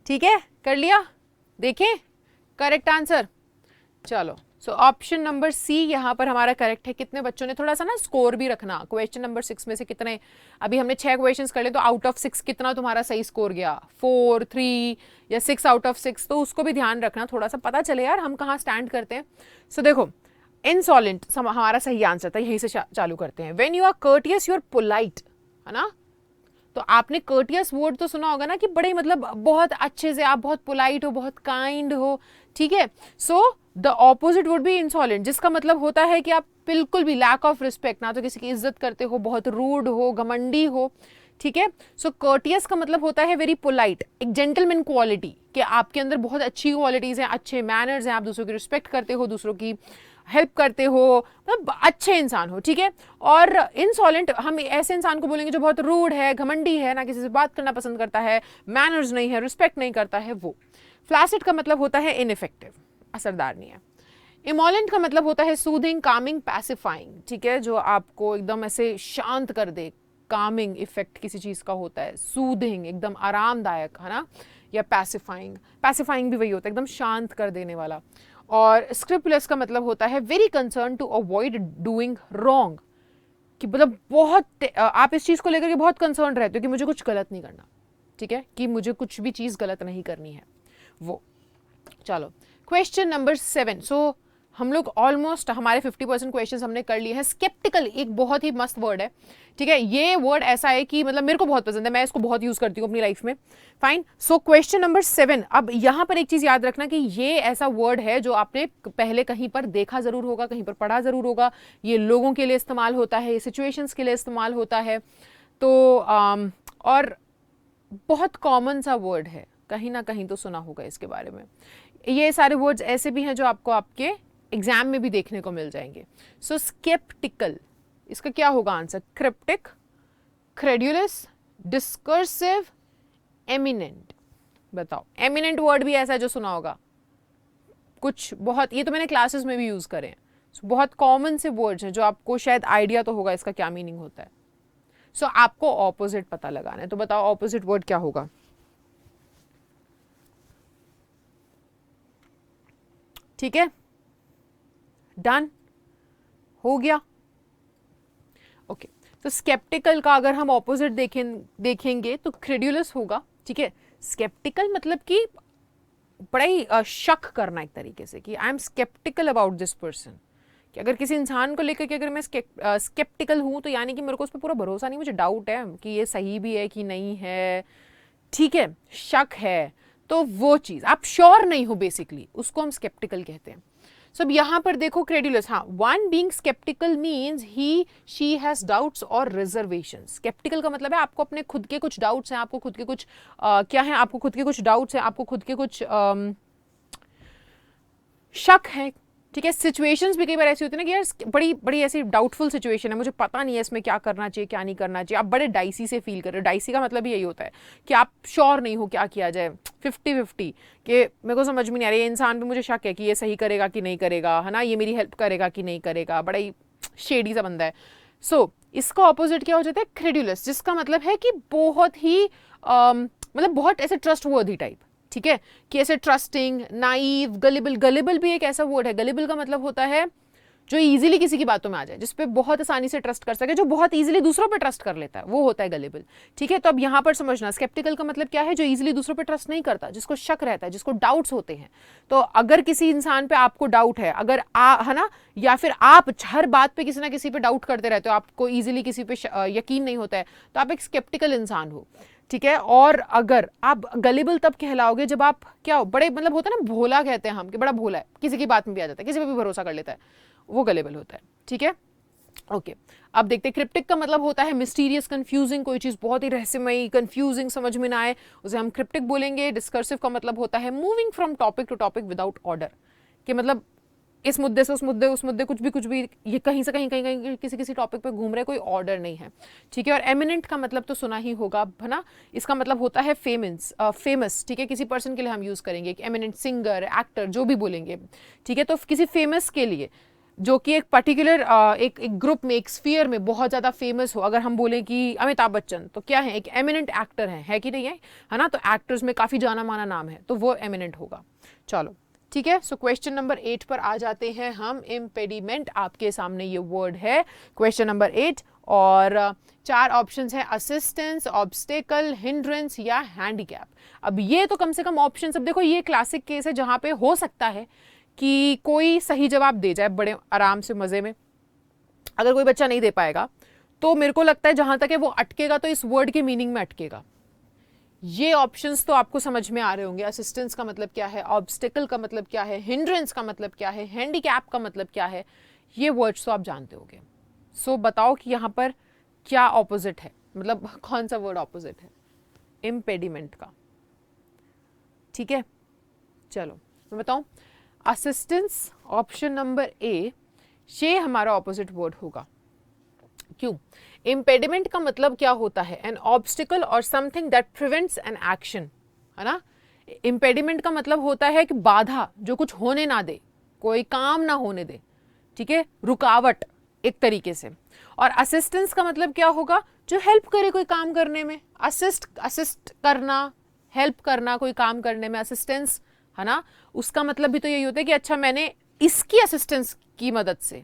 ठीक है, कर लिया, देखें करेक्ट आंसर, चलो। सो ऑप्शन नंबर सी यहाँ पर हमारा करेक्ट है। कितने बच्चों ने, थोड़ा सा ना स्कोर भी रखना, क्वेश्चन नंबर 6 में से कितने, अभी हमने 6 क्वेश्चंस कर लिए, तो आउट ऑफ 6 कितना तुम्हारा सही स्कोर गया, 4, 3 या 6 आउट ऑफ 6, तो उसको भी ध्यान रखना, थोड़ा सा पता चले यार हम कहाँ स्टैंड करते हैं। सो देखो, इंसॉलेंट हमारा सही आंसर था, यहीं से चालू करते हैं। When you are courteous you are polite, है ना, तो आपने कर्टियस वर्ड तो सुना होगा ना, कि बड़े, मतलब बहुत अच्छे से, आप बहुत पोलाइट हो, बहुत काइंड हो, ठीक है। So the opposite would be insolent, जिसका मतलब होता है कि आप बिल्कुल भी लैक ऑफ रिस्पेक्ट, ना तो किसी की इज्जत करते हो, बहुत रूड हो, घमंडी हो, ठीक है। सो कर्टियस का मतलब होता है वेरी पोलाइट, एक जेंटलमैन क्वालिटी, कि आपके अंदर बहुत अच्छी क्वालिटीज हैं, अच्छे मैनर्स हैं, आप दूसरों की रिस्पेक्ट करते हो, दूसरों की हेल्प करते हो, मतलब अच्छे इंसान हो, ठीक है। और इंसॉलेंट हम ऐसे इंसान को बोलेंगे जो बहुत रूड है, घमंडी है, ना किसी से बात करना पसंद करता है, मैनर्स नहीं है, रिस्पेक्ट नहीं करता है, वो। फ्लैसिड का मतलब होता है इनइफेक्टिव, असरदार नहीं है। इमोलेंट का मतलब होता है सूदिंग, कामिंग, पैसिफाइंग, ठीक है, जो आपको एकदम ऐसे शांत कर दे, कामिंग इफेक्ट किसी चीज का होता है, सूदिंग एकदम आरामदायक, है ना, या पैसिफाइंग, पैसिफाइंग भी वही होता है, एकदम शांत कर देने वाला। और स्क्रूपुलस का मतलब होता है very concern to avoid doing wrong, कि मतलब बहुत आप इस चीज को लेकर के बहुत कंसर्न रहते हो कि मुझे कुछ गलत नहीं करना, ठीक है, कि मुझे कुछ भी चीज गलत नहीं करनी है, वो। चलो क्वेश्चन नंबर 7। सो हम लोग ऑलमोस्ट हमारे 50% क्वेश्चंस हमने कर लिए हैं। स्केप्टिकल एक बहुत ही मस्त वर्ड है, ठीक है, ये वर्ड ऐसा है कि मतलब मेरे को बहुत पसंद है, मैं इसको बहुत यूज करती हूँ अपनी लाइफ में। फाइन, सो क्वेश्चन नंबर 7, अब यहाँ पर एक चीज याद रखना कि ये ऐसा वर्ड है जो आपने पहले कहीं पर देखा जरूर होगा, कहीं पर पढ़ा जरूर होगा, ये लोगों के लिए इस्तेमाल होता है, ये सिचुएशंस के लिए इस्तेमाल होता है, तो और बहुत कॉमन सा वर्ड है, कहीं ना कहीं तो सुना होगा इसके बारे में। ये सारे वर्ड्स ऐसे भी हैं जो आपको आपके एग्जाम में भी देखने को मिल जाएंगे। सो स्केप्टिकल, इसका क्या होगा आंसर, क्रिप्टिक, क्रेड्यूलस, डिस्कर्सिव, एमिनेंट, बताओ। एमिनेंट वर्ड भी ऐसा है जो सुना होगा, कुछ बहुत, ये तो मैंने क्लासेस में भी यूज करे हैं। बहुत कॉमन से वर्ड्स हैं जो आपको शायद आइडिया तो होगा इसका क्या मीनिंग होता है। सो आपको ऑपोजिट पता लगाना है, तो बताओ ऑपोजिट वर्ड क्या होगा। ठीक है, डन हो गया, ओके। तो स्केप्टिकल का अगर हम ऑपोजिट देखेंगे तो क्रेड्यूलस होगा, ठीक है। स्केप्टिकल मतलब कि बड़ा ही शक करना एक तरीके से, कि I am sceptical about this person, कि अगर किसी इंसान को लेकर के अगर मैं स्केप्टिकल हूं तो यानी कि मेरे को उस पर पूरा भरोसा नहीं, मुझे डाउट है कि ये सही भी है कि नहीं है, ठीक है, शक है, तो वो चीज आप श्योर नहीं हो बेसिकली, उसको हम स्केप्टिकल कहते हैं। सो अब यहाँ पर देखो क्रेडुलस, हाँ, one being sceptical means he she has doubts और रिजर्वेशन। स्केप्टिकल का मतलब है आपको अपने खुद के कुछ डाउट्स हैं, आपको खुद के कुछ क्या है, आपको खुद के कुछ डाउट्स हैं, आपको खुद के कुछ शक है, ठीक है। सिचुएशंस भी कई बार ऐसी होती है ना कि यार बड़ी बड़ी ऐसी डाउटफुल सिचुएशन है, मुझे पता नहीं है इसमें क्या करना चाहिए क्या नहीं करना चाहिए, आप बड़े डाइसी से फील कर रहे हो। डाइसी का मतलब यही होता है कि आप श्योर नहीं हो क्या किया जाए, 50-50 कि मेरे को समझ में नहीं आ रहा, ये इंसान पे मुझे शक है कि ये सही करेगा कि नहीं करेगा, है ना, ये मेरी हेल्प करेगा कि नहीं करेगा, बड़ा ही शेडी सा बंदा है। सो इसका ऑपोजिट क्या हो जाता है, क्रेडुलस, जिसका मतलब है कि बहुत ही मतलब बहुत ऐसे ट्रस्ट वर्दी टाइप, ठीक है, कि ऐसे ट्रस्टिंग, नाइव, गलिबल। गलिबल भी एक ऐसा वर्ड है, गलिबल का मतलब होता है जो इजीली किसी की बातों में आ जाए, जिसपे बहुत आसानी से ट्रस्ट कर सके, जो बहुत इजीली दूसरों पे ट्रस्ट कर लेता है, वो होता है गलिबल, ठीक है। तो अब यहाँ पर समझना, स्केप्टिकल का मतलब क्या है, जो इजीली दूसरों पे ट्रस्ट नहीं करता, जिसको शक रहता है, जिसको डाउट्स होते हैं। तो अगर किसी इंसान पे आपको डाउट है, अगर है ना, या फिर आप हर बात पे किसी ना किसी पे डाउट करते रहते हो, आपको इजीली किसी पे यकीन नहीं होता है, तो आप एक स्केप्टिकल इंसान हो, ठीक है। और अगर आप गलिबल तब कहलाओगे जब आप क्या हो, बड़े मतलब होता है ना, भोला कहते हैं हम, कि बड़ा भोला है, किसी की बात में भी आ जाता है, किसी पे भी भरोसा कर लेता है, वो गलिबल होता है, ठीक है। ओके, अब देखते हैं क्रिप्टिक का मतलब होता है मिस्टीरियस, कंफ्यूजिंग, कोई चीज बहुत ही रहस्यमयी, कंफ्यूजिंग, समझ में ना आए, उसे हम क्रिप्टिक बोलेंगे। डिस्कर्सिव का मतलब होता है moving from topic to topic without order, कि मतलब इस मुद्दे से उस मुद्दे कुछ भी ये कहीं से कहीं किसी टॉपिक पे घूम रहे, कोई ऑर्डर नहीं है, ठीक है। और एमिनेंट का मतलब तो सुना ही होगा, है ना, इसका मतलब होता है फेमस, ठीक है, किसी पर्सन के लिए हम यूज करेंगे, एक एमिनेंट सिंगर, एक्टर, जो भी बोलेंगे, ठीक है। तो किसी फेमस के लिए जो कि एक पर्टिकुलर एक ग्रुप में, एक स्फीयर में बहुत ज़्यादा फेमस हो, अगर हम बोलें कि अमिताभ बच्चन, तो क्या है, एक एमिनेंट एक्टर है कि नहीं है ना, तो एक्टर्स में काफ़ी जाना माना नाम है, तो वो एमिनेंट होगा। चलो ठीक है, सो क्वेश्चन नंबर 8 पर आ जाते हैं हम। इम्पेडिमेंट, आपके सामने ये वर्ड है, क्वेश्चन नंबर 8, और 4 ऑप्शंस है, असिस्टेंस, ऑब्स्टेकल, हिंड्रेंस या हैंडीकैप। अब ये तो कम से कम ऑप्शन, अब देखो ये क्लासिक केस है जहाँ पे हो सकता है कि कोई सही जवाब दे जाए बड़े आराम से, मजे में। अगर कोई बच्चा नहीं दे पाएगा तो मेरे को लगता है जहां तक है वो अटकेगा तो इस वर्ड के मीनिंग में अटकेगा। ये ऑप्शंस तो आपको समझ में आ रहे होंगे, असिस्टेंस का मतलब क्या है, ऑब्स्टिकल का मतलब क्या है, हिंड्रेंस का मतलब क्या है, हैंडीकैप का मतलब क्या है, ये वर्ड्स तो आप जानते होंगे। सो बताओ कि यहाँ पर क्या ऑपोजिट है, मतलब कौन सा वर्ड ऑपोजिट है इम्पेडिमेंट का, ठीक है। चलो मैं बताऊं, असिस्टेंस, ऑप्शन नंबर ए, ये हमारा ऑपोजिट वर्ड होगा। क्यों? इम्पेडिमेंट का मतलब क्या होता है, एन ऑब्स्टिकल और something that prevents an action, है ना। इम्पेडिमेंट का मतलब होता है कि बाधा, जो कुछ होने ना दे, कोई काम ना होने दे, ठीक है, रुकावट एक तरीके से। और असिस्टेंस का मतलब क्या होगा, जो हेल्प करे कोई काम करने में, असिस्ट करना, हेल्प करना कोई काम करने में, असिस्टेंस, है ना। उसका मतलब भी तो यही होता है कि अच्छा मैंने इसकी असिस्टेंस की मदद से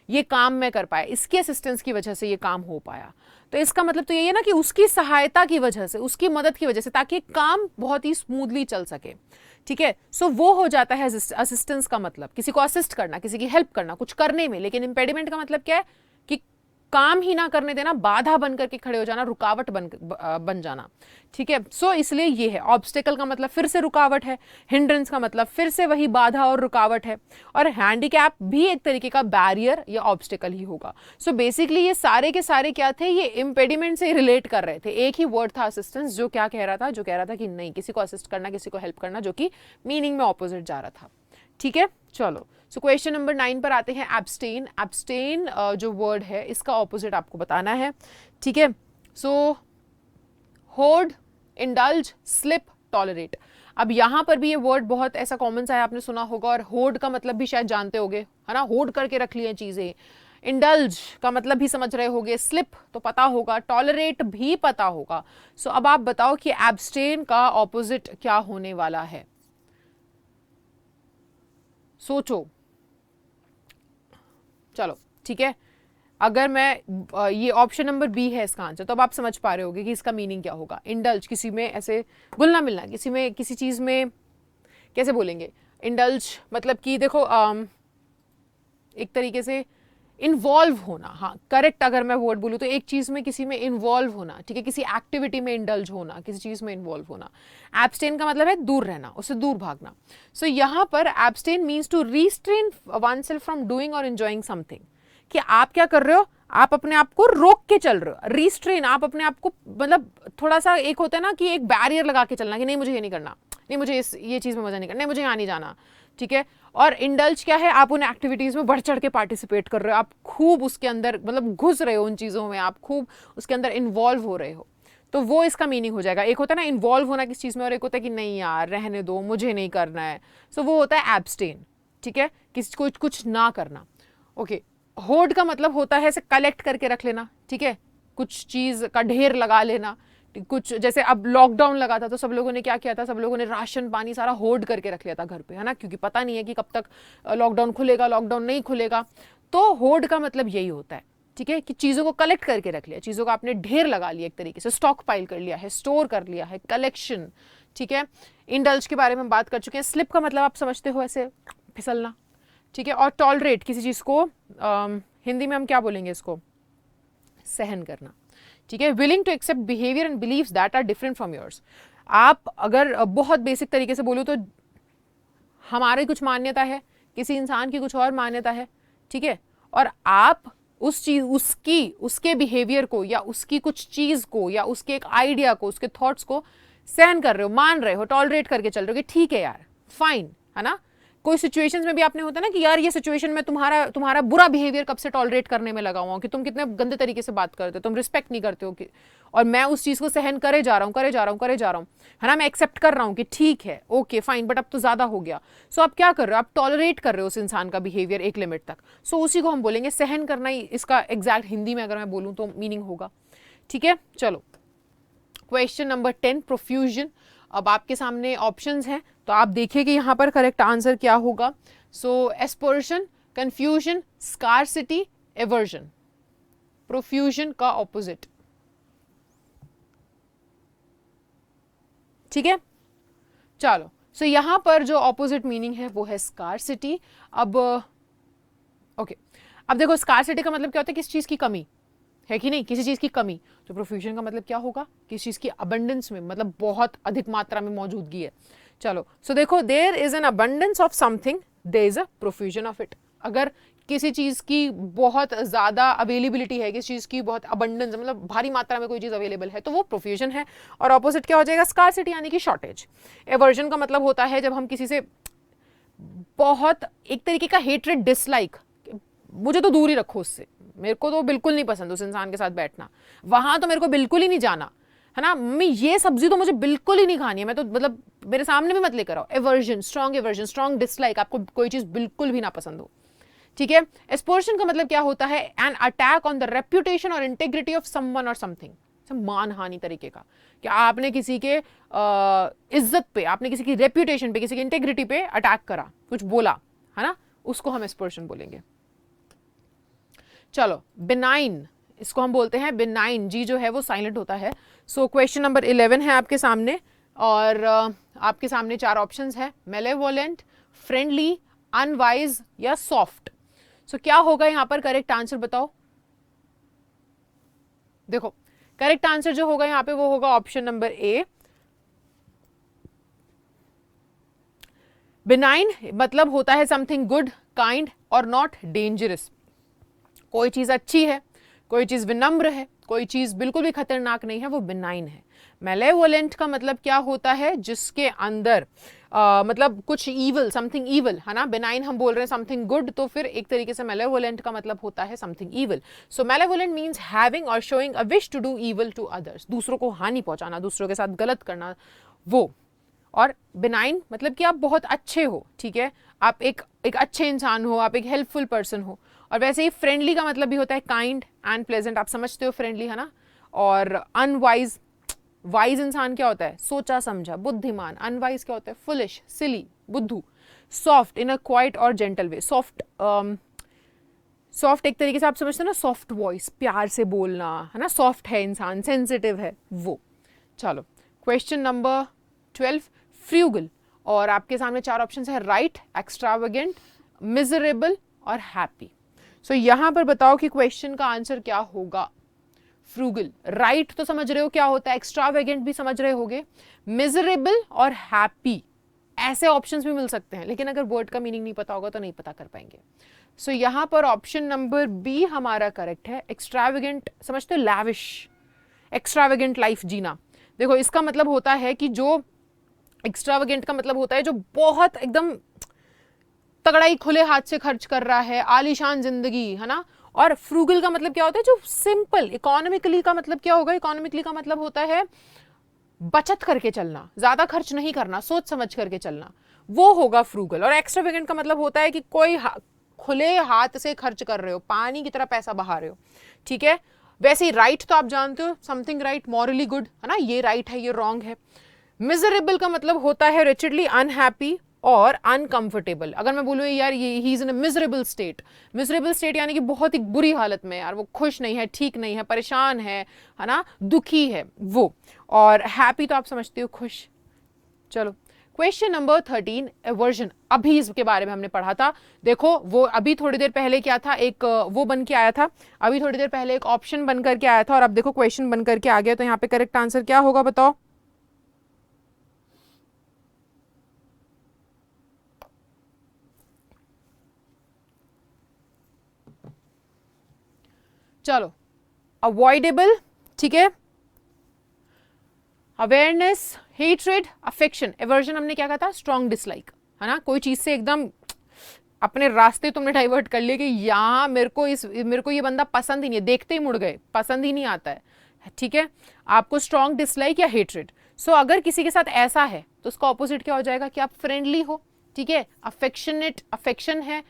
ये काम मैं कर पाया, इसकी असिस्टेंस की वजह से ये काम हो पाया। तो इसका मतलब तो यही है ना कि उसकी सहायता की वजह से, उसकी मदद की वजह से, ताकि काम बहुत ही स्मूथली चल सके, ठीक है। सो वो हो जाता है असिस्टेंस का मतलब, किसी को असिस्ट करना, किसी की हेल्प करना कुछ करने में। लेकिन इम्पेडिमेंट का मतलब क्या है कि काम ही ना करने देना, बाधा बन करके खड़े हो जाना, रुकावट बन जाना, ठीक है। सो इसलिए ये है, ऑब्स्टेकल का मतलब फिर से रुकावट है, हिंड्रेंस का मतलब फिर से वही बाधा और रुकावट है, और हैंडीकैप भी एक तरीके का बैरियर या ऑब्स्टेकल ही होगा। सो बेसिकली ये सारे के सारे क्या थे, ये इम्पेडिमेंट से रिलेट कर रहे थे। एक ही वर्ड था असिस्टेंस, जो क्या कह रहा था, जो कह रहा था कि नहीं, किसी को असिस्ट करना, किसी को हेल्प करना, जो कि मीनिंग में ऑपोजिट जा रहा था, ठीक है। चलो सो क्वेश्चन नंबर 9 पर आते हैं। एब्स्टेन, एब्स्टेन जो वर्ड है इसका ऑपोजिट आपको बताना है, ठीक है। सो होर्ड, इंडल्ज, स्लिप, टॉलरेट। अब यहाँ पर भी ये वर्ड बहुत ऐसा कॉमन सा है, आपने सुना होगा, और होर्ड का मतलब भी शायद जानते होगे, है ना, होर्ड करके रख लिए चीजें। इंडल्ज का मतलब भी समझ रहे होगे, स्लिप तो पता होगा, टॉलरेट भी पता होगा। सो अब आप बताओ कि एब्स्टेन का ऑपोजिट क्या होने वाला है, सोचो। चलो ठीक है, अगर मैं ये ऑप्शन नंबर बी है इसका आंसर, तो अब आप समझ पा रहे होगे कि इसका मीनिंग क्या होगा। इंडल्ज, किसी में ऐसे घुलना मिलना, किसी में किसी चीज में, कैसे बोलेंगे इंडल्ज, मतलब कि देखो एक तरीके से इन्वॉल्व होना, हाँ करेक्ट अगर मैं वर्ड बोलूँ तो एक चीज़ में किसी में इन्वॉल्व होना, ठीक है, किसी एक्टिविटी में इंडल्ज होना, किसी चीज़ में इन्वॉल्व होना। एब्सटेन का मतलब है दूर रहना, उससे दूर भागना। सो यहाँ पर abstain means to restrain oneself from doing और एंजॉइंग समथिंग, कि आप क्या कर रहे हो, आप अपने आप को रोक के चल रहे हो। रिस्ट्रेन, आप अपने आप को मतलब थोड़ा सा एक होता है ना कि एक बैरियर लगा के चलना कि नहीं मुझे ये नहीं करना, नहीं मुझे ये चीज़ में मजा नहीं करना, नहीं मुझे यहाँ नहीं जाना, ठीक है। और इंडल्ज क्या है, आप उन एक्टिविटीज़ में बढ़ चढ़ के पार्टिसिपेट कर रहे हो, आप खूब उसके अंदर मतलब घुस रहे हो उन चीज़ों में, आप खूब उसके अंदर इन्वॉल्व हो रहे हो, तो वो इसका मीनिंग हो जाएगा। एक होता है ना इन्वॉल्व होना किस चीज़ में, और एक होता है कि नहीं यार रहने दो, मुझे नहीं करना है, सो वो होता है एब्सटेन, ठीक है, किसी कुछ ना करना। ओके, होर्ड का मतलब होता है ऐसे कलेक्ट करके रख लेना, ठीक है, कुछ चीज़ का ढेर लगा लेना। कुछ जैसे अब लॉकडाउन लगा था तो सब लोगों ने क्या किया था, सब लोगों ने राशन पानी सारा होर्ड करके रख लिया था घर पे, है ना, क्योंकि पता नहीं है कि कब तक लॉकडाउन खुलेगा, लॉकडाउन नहीं खुलेगा। तो होर्ड का मतलब यही होता है, ठीक है, कि चीज़ों को कलेक्ट करके रख लिया, चीज़ों का आपने ढेर लगा लिया, एक तरीके से स्टॉक पाइल कर लिया है, स्टोर कर लिया है, कलेक्शन, ठीक है। इंडल्ज के बारे में बात कर चुके हैं। स्लिप का मतलब आप समझते हो ऐसे फिसलना, ठीक है। और टॉलरेट, किसी चीज़ को हिंदी में हम क्या बोलेंगे इसको, सहन करना, ठीक है। Willing to accept behaviour and beliefs that are different from yours. आप अगर बहुत बेसिक तरीके से बोलो तो हमारी कुछ मान्यता है, किसी इंसान की कुछ और मान्यता है, ठीक है, और आप उस चीज उसके बिहेवियर को या उसकी कुछ चीज को या उसके एक आइडिया को, उसके थॉट्स को सहन कर रहे हो, मान रहे हो, टॉलरेट करके चल रहे हो कि ठीक है यार फाइन, है ना। कोई सिचुएशंस में भी आपने होता है ना कि यार ये सिचुएशन में तुम्हारा बुरा बिहेवियर कब से टॉलरेट करने में लगा हुआ हूं, कि तुम कितने गंदे तरीके से बात करते हो, तुम रिस्पेक्ट नहीं करते हो, कि और मैं उस चीज को सहन करे जा रहा हूं, है ना, मैं एक्सेप्ट कर रहा हूं कि ठीक है ओके फाइन, बट अब तो ज्यादा हो गया। सो आप क्या कर रहे हो, आप टॉलरेट कर रहे हो उस इंसान का बिहेवियर एक लिमिट तक। सो उसी को हम बोलेंगे सहन करना ही, इसका एग्जैक्ट हिंदी में अगर मैं बोलूं तो मीनिंग होगा, ठीक है। चलो क्वेश्चन नंबर 10, प्रोफ्यूजन। अब आपके सामने ऑप्शंस हैं तो आप देखिए कि यहाँ पर करेक्ट आंसर क्या होगा। सो एस्पर्शन, कंफ्यूजन, स्कार्सिटी, एवर्जन। प्रोफ्यूजन का ऑपोजिट, ठीक है। चलो सो यहाँ पर जो ऑपोजिट मीनिंग है वो है स्कार्सिटी। अब ओके, अब देखो स्कार्सिटी का मतलब क्या होता है, किस चीज की कमी है कि नहीं, किसी चीज की कमी। तो प्रोफ्यूजन का मतलब क्या होगा, किसी चीज की अबंडेंस में, मतलब बहुत अधिक मात्रा में मौजूदगी है। चलो सो देखो, there is an abundance of something, there is a profusion of it. अगर किसी चीज की बहुत ज्यादा अवेलेबिलिटी है, किसी चीज की बहुत अबंडेंस, मतलब भारी मात्रा में कोई चीज अवेलेबल है, तो वो प्रोफ्यूजन है। और ऑपोजिट क्या हो जाएगा, स्कार्सिटी यानी कि शॉर्टेज। एवर्जन का मतलब होता है जब हम किसी से बहुत एक तरीके का हेट्रेड, डिसलाइक, मुझे तो दूर ही रखो उससे, मेरे को तो बिल्कुल नहीं पसंद उस इंसान के साथ बैठना, वहां तो मेरे को बिल्कुल ही नहीं जाना, है ना, मम्मी ये सब्जी तो मुझे बिल्कुल ही नहीं खानी है, मैं तो मतलब मेरे सामने भी मत लेकर आओ। एवर्जन, स्ट्रॉन्ग डिसलाइक, आपको कोई चीज बिल्कुल भी ना पसंद हो, ठीक है। एस्पर्शन का मतलब क्या होता है, an attack on the reputation और इंटेग्रिटी ऑफ समवन और समथिंग, मानहानि तरीके का, कि आपने किसी के इज्जत पे, आपने किसी की रेप्यूटेशन पे, किसी की इंटेग्रिटी पे अटैक करा, कुछ बोला, है ना, उसको हम एस्पर्शन बोलेंगे। चलो बिनाइन, इसको हम बोलते हैं बिनाइन, जी जो है वो साइलेंट होता है। सो क्वेश्चन नंबर 11 है आपके सामने, और आपके सामने 4 ऑप्शंस है, मेलेवोलेंट, फ्रेंडली, अनवाइज या सॉफ्ट। सो क्या होगा यहाँ पर करेक्ट आंसर बताओ। देखो करेक्ट आंसर जो होगा यहाँ पे वो होगा ऑप्शन नंबर ए, बिनाइन मतलब होता है समथिंग गुड, काइंड और नॉट डेंजरस। कोई चीज अच्छी है, कोई चीज विनम्र है, कोई चीज बिल्कुल भी खतरनाक नहीं है, वो बिनाइन है। मेलेवोलेंट का मतलब क्या होता है, जिसके अंदर मतलब कुछ ईवल, समथिंग ईवल, है ना। बिनाइन हम बोल रहे हैं समथिंग गुड, तो फिर एक तरीके से मेलेवोलेंट का मतलब होता है something evil. So malevolent means having और showing a wish to do evil to others, दूसरों को हानि पहुंचाना, दूसरों के साथ गलत करना, वो। और बिनाइन मतलब कि आप बहुत अच्छे हो, ठीक है, आप एक अच्छे इंसान हो, आप एक हेल्पफुल पर्सन हो। और वैसे ही फ्रेंडली का मतलब भी होता है काइंड एंड प्लेजेंट, आप समझते हो फ्रेंडली, है ना। और अनवाइज, वाइज इंसान क्या होता है, सोचा समझा, बुद्धिमान। अनवाइज क्या होता है, फुलिश, सिली, बुद्धू। सॉफ्ट इन अ क्वाइट और जेंटल वे, सॉफ्ट एक तरीके से आप समझते हो ना, सॉफ्ट वॉइस, प्यार से बोलना, है ना, सॉफ्ट है इंसान, सेंसिटिव है वो। चलो क्वेश्चन नंबर 12, फ्रूगल, और आपके सामने 4 ऑप्शन है, राइट, एक्स्ट्रावेगेंट, मिजरेबल और हैप्पी। सो यहां पर बताओ कि क्वेश्चन का आंसर क्या होगा। फ्रूगल, राइट तो समझ रहे हो क्या होता है, एक्स्ट्रावेगेंट भी समझ रहे होगे, मिजरेबल और हैप्पी ऐसे ऑप्शंस भी मिल सकते हैं, लेकिन अगर वर्ड का मीनिंग नहीं पता होगा तो नहीं पता कर पाएंगे। सो यहां पर ऑप्शन नंबर बी हमारा करेक्ट है। एक्स्ट्रावेगेंट समझते हो, लैविश, एक्स्ट्रावेगेंट लाइफ जीना। देखो इसका मतलब होता है कि जो एक्स्ट्रावेगेंट का मतलब होता है जो बहुत एकदम तगड़ा ही खुले हाथ से खर्च कर रहा है, आलीशान जिंदगी, है ना। और फ्रूगल का मतलब क्या होता है, जो सिंपल। इकोनॉमिकली का मतलब क्या होगा, इकोनॉमिकली का मतलब होता है बचत करके चलना, ज्यादा खर्च नहीं करना, सोच समझ करके चलना, वो होगा फ्रूगल। और एक्स्ट्रावेगेंट का मतलब होता है कि कोई खुले हाथ से खर्च कर रहे हो, पानी की तरह पैसा बहा रहे हो, ठीक है। वैसे ही राइट तो आप जानते हो, समथिंग राइट, मॉरली गुड, है ना, ये राइट है, ये रॉन्ग है। मिजरेबल का मतलब होता है रिचर्डली अनहैप्पी और अनकंफर्टेबल। अगर मैं बोलूँ यार ये he is in a miserable state यानी कि बहुत ही बुरी हालत में, यार वो खुश नहीं है, ठीक नहीं है, परेशान है ना, दुखी है वो। और हैप्पी तो आप समझते हो, खुश। चलो क्वेश्चन नंबर 13, एवर्जन। अभी इसके बारे में हमने पढ़ा था। देखो वो अभी थोड़ी देर पहले क्या था, एक वो बन के आया था, अभी थोड़ी देर पहले एक ऑप्शन बन करके आया था, और अब देखो क्वेश्चन बन करके आ गया। तो यहाँ पे करेक्ट आंसर क्या होगा बताओ। चलो अवॉइडेबल, ठीक है, अवेयरनेस, हेट्रेड, अफेक्शन। एवर्जन हमने क्या कहा था, स्ट्रॉन्ग डिसलाइक, है ना, कोई चीज से एकदम अपने रास्ते तुमने डाइवर्ट कर लिए कि यहाँ मेरे को ये बंदा पसंद ही नहीं है, देखते ही मुड़ गए, पसंद ही नहीं आता है, ठीक है। आपको स्ट्रॉन्ग डिसलाइक या हेट्रेड। सो अगर किसी के साथ ऐसा है तो उसका ऑपोजिट क्या हो जाएगा कि आप फ्रेंडली हो, ठीक है, अफेक्शनेट, अफेक्शन है,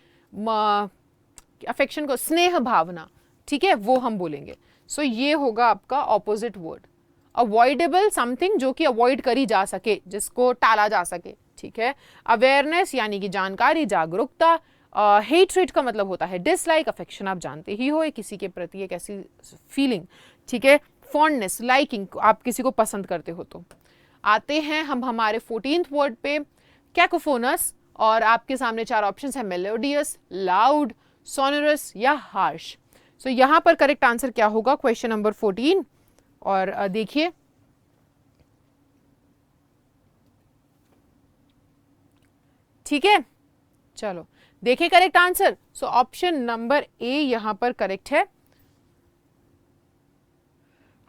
अफेक्शन को स्नेह भावना, ठीक है, वो हम बोलेंगे। सो ये होगा आपका ऑपोजिट वर्ड। अवॉइडेबल, समथिंग जो कि अवॉइड करी जा सके, जिसको टाला जा सके, ठीक है। अवेयरनेस यानी कि जानकारी, जागरूकता। हेट्रेड का मतलब होता है डिसलाइक, अफेक्शन आप जानते ही हो, किसी के प्रति एक ऐसी फीलिंग, ठीक है। फॉन्डनेस, लाइकिंग, आप किसी को पसंद करते हो। तो आते हैं हम हमारे 14th वर्ड पे, कैकोफोनस। और आपके सामने 4 ऑप्शंस है, मेलोडियस, लाउड, सोनरस या हार्श। सो यहां पर करेक्ट आंसर क्या होगा, क्वेश्चन नंबर 14। और देखिए ठीक है, चलो देखिए correct answer. So option number A यहां पर करेक्ट है।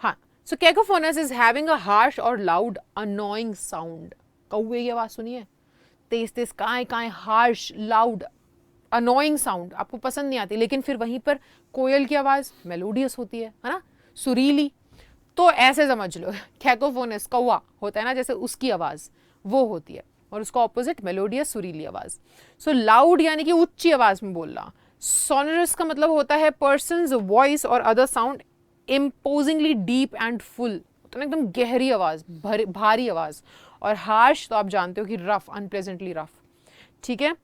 हाँ, सो कैकोफोनस इज हैविंग अ हार्श और लाउड अनोइंग साउंड। कौवे की आवाज सुनिए, तेज तेज काए काए, हार्श, लाउड, अनोइंग साउंड, आपको पसंद नहीं आती। लेकिन फिर वहीं पर कोयल की आवाज मेलोडियस होती है ना, सुरीली। तो ऐसे समझ लो, कैकोफोनस कौवा होता है ना, जैसे उसकी आवाज वो होती है, और उसका ऑपोजिट मेलोडियस, सुरीली आवाज। सो लाउड यानी कि ऊंची आवाज में बोलना। सोनरस का मतलब होता है पर्सन्स वॉइस और other sound imposingly deep and full, तो एकदम गहरी आवाज, भारी आवाज। और हार्श तो आप जानते हो कि रफ, अनप्लेजेंटली रफ, ठीक है।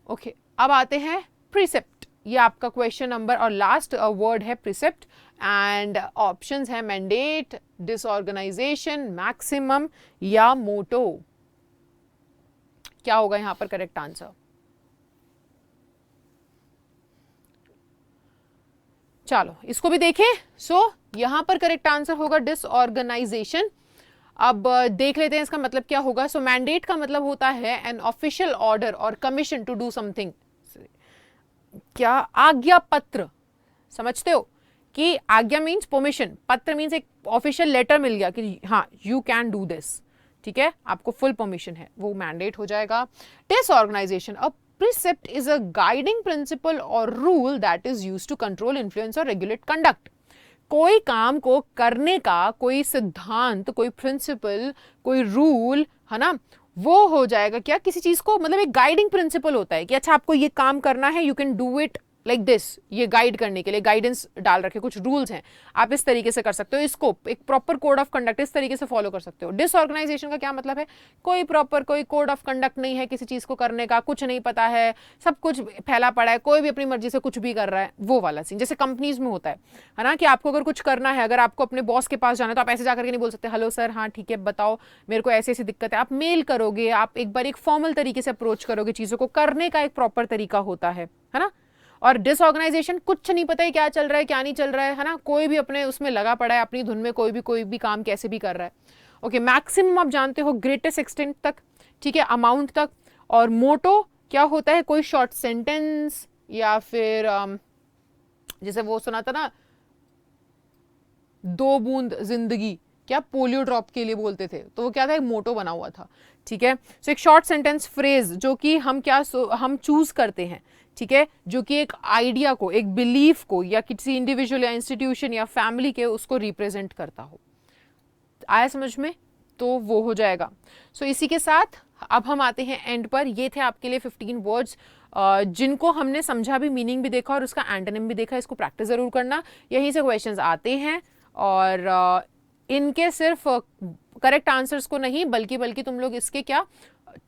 ओके, अब आते हैं प्रिसेप्ट। ये आपका क्वेश्चन नंबर और लास्ट वर्ड है प्रिसेप्ट। एंड ऑप्शंस है मैंडेट, डिसऑर्गेनाइजेशन, मैक्सिमम या मोटो। क्या होगा यहां पर करेक्ट आंसर। चलो इसको भी देखें। सो यहां पर करेक्ट आंसर होगा डिसऑर्गेनाइजेशन। अब देख लेते हैं इसका मतलब क्या होगा। सो मैंडेट का मतलब होता है एन ऑफिशियल ऑर्डर और कमीशन टू डू समथिंग। क्या, आज्ञा पत्र, समझते हो कि आज्ञा मीन्स परमिशन, पत्र मीन्स एक ऑफिशियल लेटर मिल गया कि हाँ यू कैन डू दिस, ठीक है, आपको फुल परमिशन है, वो मैंडेट हो जाएगा। Disorganization, a precept is a guiding principle और rule that is used to control, influence और रेगुलेट कंडक्ट। कोई काम को करने का कोई सिद्धांत, कोई प्रिंसिपल, कोई रूल, है ना, वो हो जाएगा क्या, किसी चीज को मतलब एक गाइडिंग प्रिंसिपल होता है कि अच्छा आपको ये काम करना है, you can do it like this, ये गाइड करने के लिए गाइडेंस डाल रखे, कुछ रूल्स हैं, आप इस तरीके से कर सकते हो, इसको एक प्रॉपर कोड ऑफ कंडक्ट इस तरीके से फॉलो कर सकते हो। डिसऑर्गेनाइजेशन का क्या मतलब है, कोई प्रॉपर कोई कोड ऑफ कंडक्ट नहीं है किसी चीज को करने का, कुछ नहीं पता है, सब कुछ फैला पड़ा है, कोई भी अपनी मर्जी से कुछ भी कर रहा है, वो वाला सीन जैसे कंपनीज में होता है ना, कि आपको अगर कुछ करना है, अगर आपको अपने बॉस के पास जाना है तो आप ऐसे जाकर के नहीं बोल सकते हेलो सर, हाँ ठीक है बताओ मेरे को ऐसी ऐसी दिक्कत है। आप मेल करोगे, आप एक बार एक फॉर्मल तरीके से अप्रोच करोगे, चीजों को करने का एक प्रॉपर तरीका होता है ना। और डिसऑर्गेनाइजेशन, कुछ नहीं पता है क्या चल रहा है क्या नहीं चल रहा है ना, कोई भी अपने उसमें लगा पड़ा है अपनी धुन में, कोई भी काम कैसे भी कर रहा है। ओके, मैक्सिमम आप जानते हो ग्रेटेस्ट एक्सटेंट तक, ठीक है, अमाउंट तक। और मोटो क्या होता है, कोई शॉर्ट सेंटेंस या फिर जैसे वो सुना था ना, 2 बूंद जिंदगी, क्या पोलियो ड्रॉप के लिए बोलते थे, तो वो क्या था, एक मोटो बना हुआ था, ठीक है। सो एक शॉर्ट सेंटेंस फ्रेज जो कि हम हम चूज करते हैं, ठीक है, जो कि एक आइडिया को, एक बिलीफ को, या किसी इंडिविजुअल या इंस्टीट्यूशन या फैमिली के उसको रिप्रेजेंट करता हो। आया समझ में, तो वो हो जाएगा। सो इसी के साथ अब हम आते हैं एंड पर। ये थे आपके लिए 15 वर्ड्स जिनको हमने समझा भी, मीनिंग भी देखा और उसका एंटोनिम भी देखा। इसको प्रैक्टिस जरूर करना, यहीं से क्वेश्चंस आते हैं। और इनके सिर्फ करेक्ट आंसर्स को नहीं, बल्कि तुम लोग इसके क्या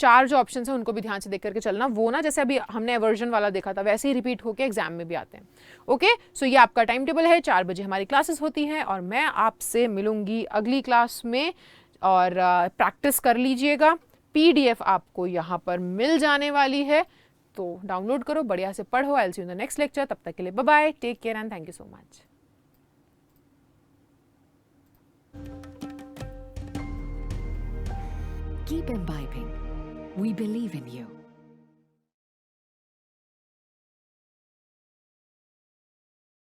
4 जो ऑप्शन है उनको भी ध्यान से देख करके चलना। वो ना जैसे अभी हमने एवर्जन वाला देखा था वैसे ही रिपीट होके एग्जाम में भी आते हैं। ओके, सो ये आपका टाइम टेबल है, 4 बजे हमारी क्लासेस होती हैं और मैं आपसे मिलूंगी अगली क्लास में। और प्रैक्टिस कर लीजिएगा। PDF आपको यहाँ पर मिल जाने वाली है, तो डाउनलोड करो, बढ़िया से पढ़ो। I will see you in the next lecture. तब तक के लिए bye bye, take care and thank you so much. Keep imbibing. We believe in you.